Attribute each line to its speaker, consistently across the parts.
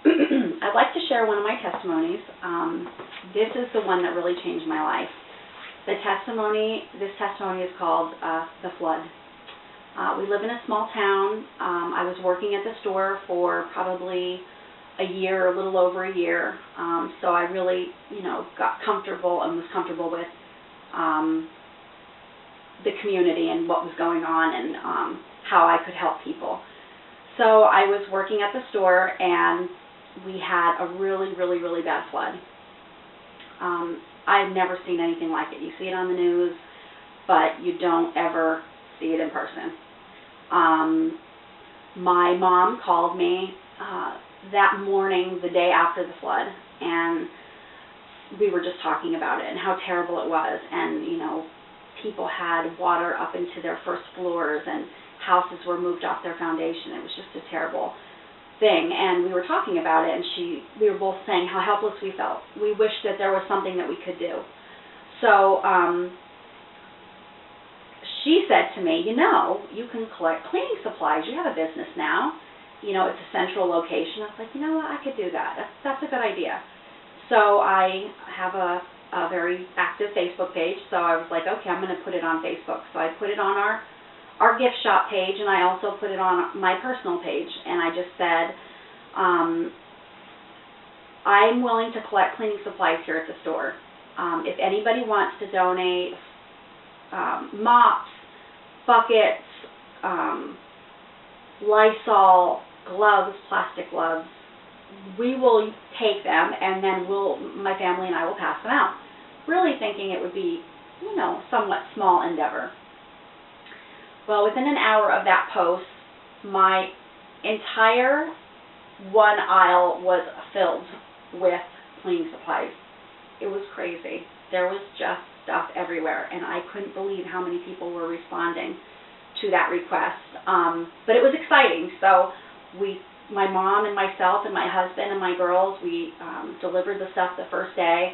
Speaker 1: I'd like to share one of my testimonies. This is the one that really changed my life. This testimony is called The Flood. We live in a small town. I was working at the store for probably a year, a little over a year. So I really, got comfortable and was comfortable with the community and what was going on and how I could help people. So I was working at the store, and we had a really, really, really bad flood. I've never seen anything like it. You see it on the news, but you don't ever see it in person. My mom called me that morning, the day after the flood, and we were just talking about it and how terrible it was. And, people had water up into their first floors, and houses were moved off their foundation. It was just a terrible thing, and we were talking about it, and we were both saying how helpless we felt. We wished that there was something that we could do. So she said to me, you can collect cleaning supplies. You have a business now. It's a central location. I was like, what, I could do that. That's a good idea. So I have a very active Facebook page, so I was like, okay, I'm going to put it on Facebook. So I put it on our gift shop page, and I also put it on my personal page, and I just said, I'm willing to collect cleaning supplies here at the store. If anybody wants to donate mops, buckets, Lysol, gloves, plastic gloves, we will take them, and then my family and I will pass them out. Really thinking it would be, somewhat small endeavor. Well, within an hour of that post, my entire one aisle was filled with cleaning supplies. It was crazy. There was just stuff everywhere, and I couldn't believe how many people were responding to that request. But it was exciting. So my mom and myself and my husband and my girls, we delivered the stuff the first day.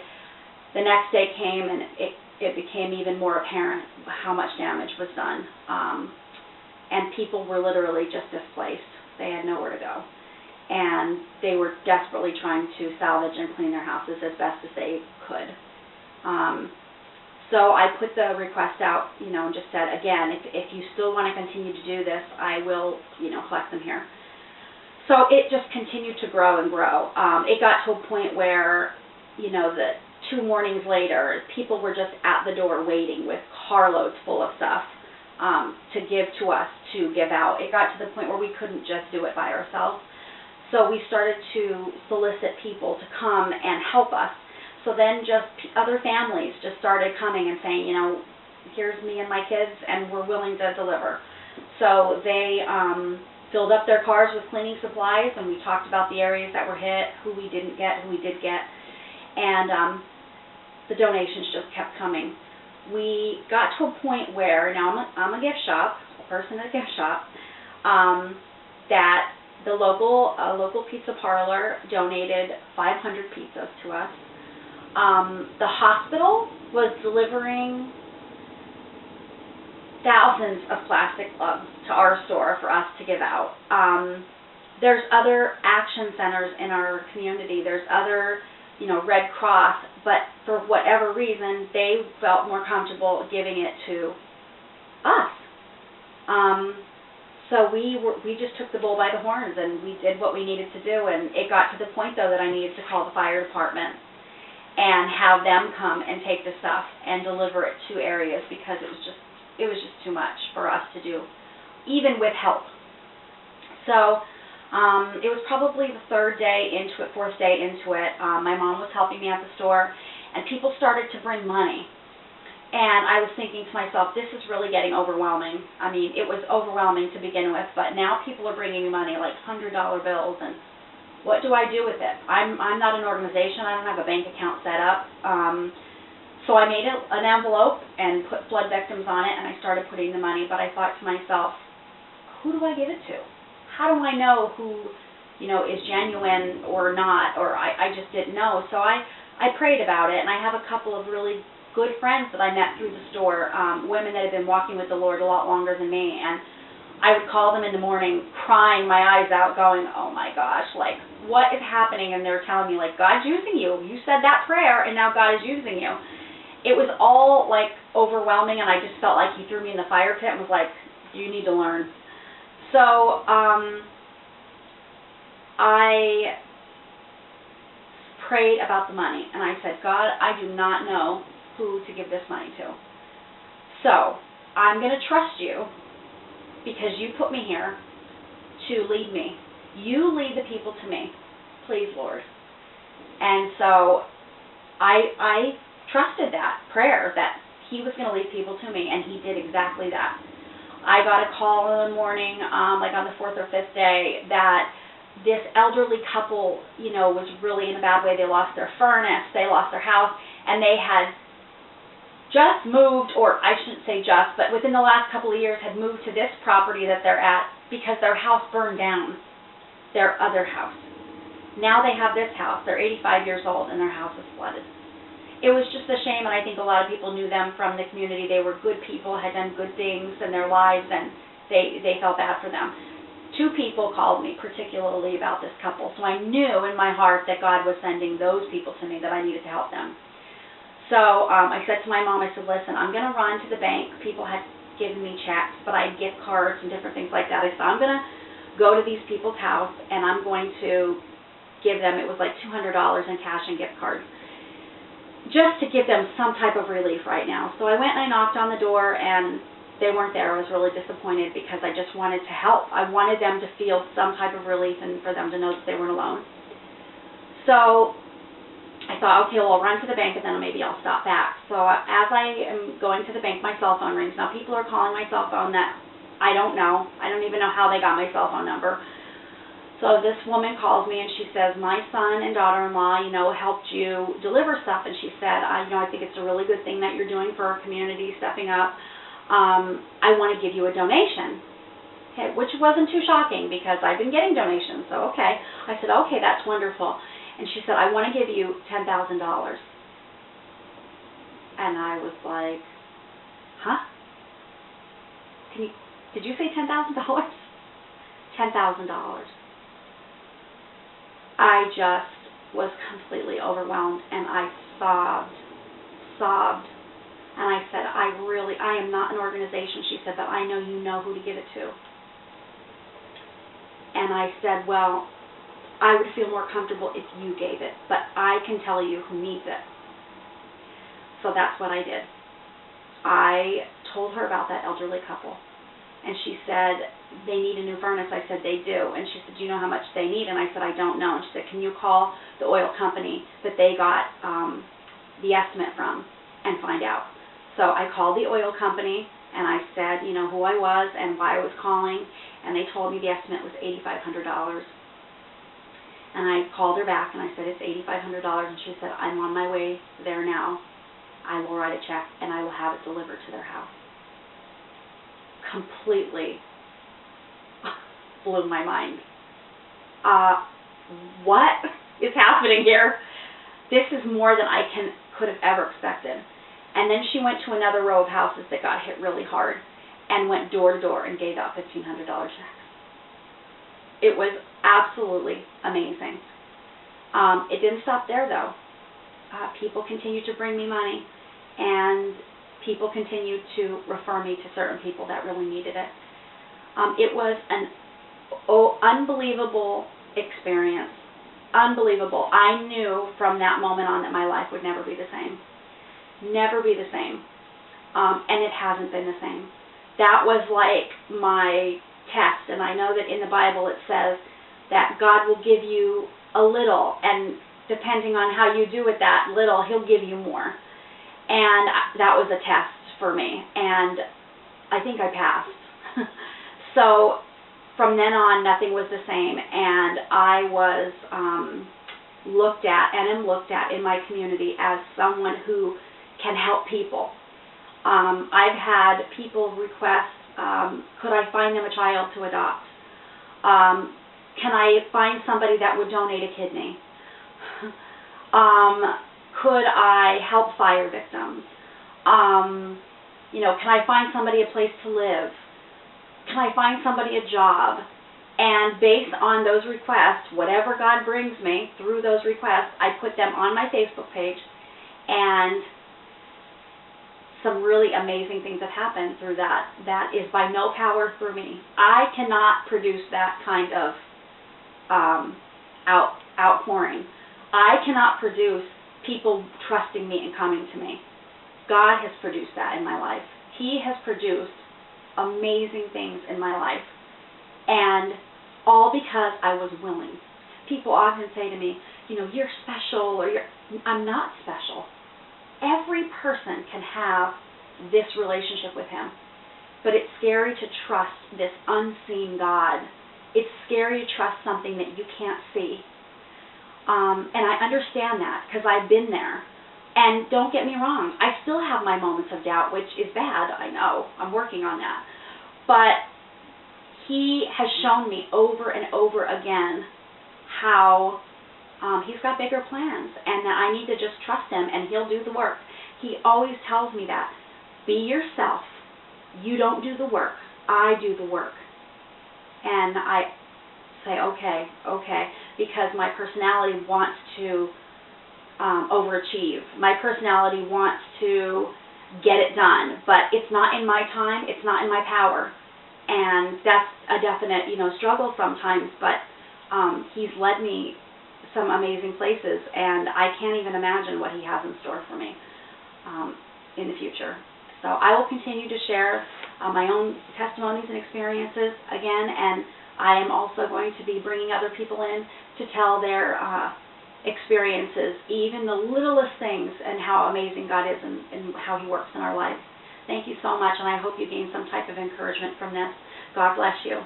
Speaker 1: The next day came, and it became even more apparent how much damage was done. And people were literally just displaced. They had nowhere to go. And they were desperately trying to salvage and clean their houses as best as they could. So I put the request out, and just said, again, if you still want to continue to do this, I will, collect them here. So it just continued to grow and grow. It got to a point where, the 2 mornings later, people were just at the door waiting with carloads full of stuff to give to us to give out. It got to the point where we couldn't just do it by ourselves. So we started to solicit people to come and help us. So then just other families just started coming and saying, here's me and my kids, and we're willing to deliver. So they filled up their cars with cleaning supplies, and we talked about the areas that were hit, who we didn't get, who we did get, and the donations just kept coming. We got to a point where, now I'm a gift shop, a person at a gift shop, that the local pizza parlor donated 500 pizzas to us. The hospital was delivering thousands of plastic gloves to our store for us to give out. There's other action centers in our community. There's other, Red Cross, but for whatever reason, they felt more comfortable giving it to us. So we just took the bull by the horns, and we did what we needed to do. And it got to the point, though, that I needed to call the fire department and have them come and take the stuff and deliver it to areas, because it was just too much for us to do, even with help. So it was probably the 4th day into it. My mom was helping me at the store, and people started to bring money. And I was thinking to myself, this is really getting overwhelming. I mean, it was overwhelming to begin with, but now people are bringing me money, like $100 bills, and what do I do with it? I'm not an organization. I don't have a bank account set up. So I made an envelope and put flood victims on it, and I started putting the money. But I thought to myself, who do I give it to? How do I know who, is genuine or not? Or I just didn't know. So I prayed about it, and I have a couple of really good friends that I met through the store, women that have been walking with the Lord a lot longer than me, and I would call them in the morning, crying my eyes out, going, oh my gosh, like, what is happening? And they're telling me, like, God's using you. You said that prayer, and now God is using you. It was all, like, overwhelming, and I just felt like he threw me in the fire pit and was like, you need to learn. So, I prayed about the money, and I said, God, I do not know who to give this money to. So, I'm going to trust you because you put me here to lead me. You lead the people to me, please, Lord. And so I trusted that prayer, that he was going to lead people to me, and he did exactly that. I got a call in the morning, like on the 4th or 5th day, that this elderly couple, you know, was really in a bad way. They lost their furnace, they lost their house, and they had just moved, or I shouldn't say just, but within the last couple of years had moved to this property that they're at because their house burned down, their other house. Now they have this house. They're 85 years old, and their house is flooded. It was just a shame, and I think a lot of people knew them from the community. They were good people, had done good things in their lives, and they felt bad for them. 2 people called me particularly about this couple, so I knew in my heart that God was sending those people to me, that I needed to help them. So I said to my mom, I said, listen, I'm going to run to the bank. People had given me checks, but I had gift cards and different things like that. I said, I'm going to go to these people's house, and I'm going to give them, it was like $200 in cash and gift cards, just to give them some type of relief right now. So I went and I knocked on the door, and they weren't there. I was really disappointed because I just wanted to help. I wanted them to feel some type of relief and for them to know that they weren't alone. So I thought, okay, well, I'll run to the bank and then maybe I'll stop back. So as I am going to the bank, my cell phone rings. Now, people are calling my cell phone that I don't know. I don't even know how they got my cell phone number. So this woman calls me and she says, my son and daughter-in-law, you know, helped you deliver stuff. And she said, I think it's a really good thing that you're doing for our community, stepping up. I want to give you a donation. Okay, which wasn't too shocking because I've been getting donations. So, okay. I said, okay, that's wonderful. And she said, I want to give you $10,000. And I was like, huh? Did you say $10,000? $10,000. I just was completely overwhelmed, and I sobbed. And I said, I am not an organization, she said, but I know you know who to give it to. And I said, well, I would feel more comfortable if you gave it, but I can tell you who needs it. So that's what I did. I told her about that elderly couple, and she said, they need a new furnace. I said, they do. And she said, do you know how much they need? And I said, I don't know. And she said, can you call the oil company that they got the estimate from and find out? So I called the oil company, and I said, you know, who I was and why I was calling, and they told me the estimate was $8,500. And I called her back, and I said, it's $8,500, and she said, I'm on my way there now. I will write a check, and I will have it delivered to their house. Completely blew my mind. What is happening here? This is more than I could have ever expected. And then she went to another row of houses that got hit really hard and went door to door and gave out $1,500 checks. It was absolutely amazing. It didn't stop there, though. People continued to bring me money, and people continued to refer me to certain people that really needed it. It was an unbelievable experience. Unbelievable. I knew from that moment on that my life would never be the same. Never be the same. And it hasn't been the same. That was like my test, and I know that in the Bible it says that God will give you a little, and depending on how you do with that little, He'll give you more. And that was a test for me, and I think I passed. So from then on, nothing was the same, and I was looked at and am looked at in my community as someone who can help people. I've had people request, could I find them a child to adopt? Can I find somebody that would donate a kidney? Could I help fire victims? Can I find somebody a place to live? can I find somebody a job? And based on those requests, whatever God brings me through those requests, I put them on my Facebook page, and some really amazing things have happened through that. That is by no power through me. I cannot produce that kind of outpouring. I cannot produce people trusting me and coming to me. God has produced that in my life. He has produced amazing things in my life, and all because I was willing. People often say to me, you're special, or I'm not special. Every person can have this relationship with Him, but it's scary to trust this unseen God. It's scary to trust something that you can't see. And I understand that because I've been there. And don't get me wrong, I still have my moments of doubt, which is bad, I know. I'm working on that. But He has shown me over and over again how He's got bigger plans, and that I need to just trust Him, and He'll do the work. He always tells me that. Be yourself. You don't do the work. I do the work. And I say, okay, because my personality wants to overachieve. My personality wants to get it done, but it's not in my time. It's not in my power. And that's a definite, struggle sometimes, but He's led me some amazing places, and I can't even imagine what He has in store for me in the future. So I will continue to share my own testimonies and experiences again, and I am also going to be bringing other people in to tell their experiences, even the littlest things, and how amazing God is and how He works in our lives. Thank you so much, and I hope you gain some type of encouragement from this. God bless you.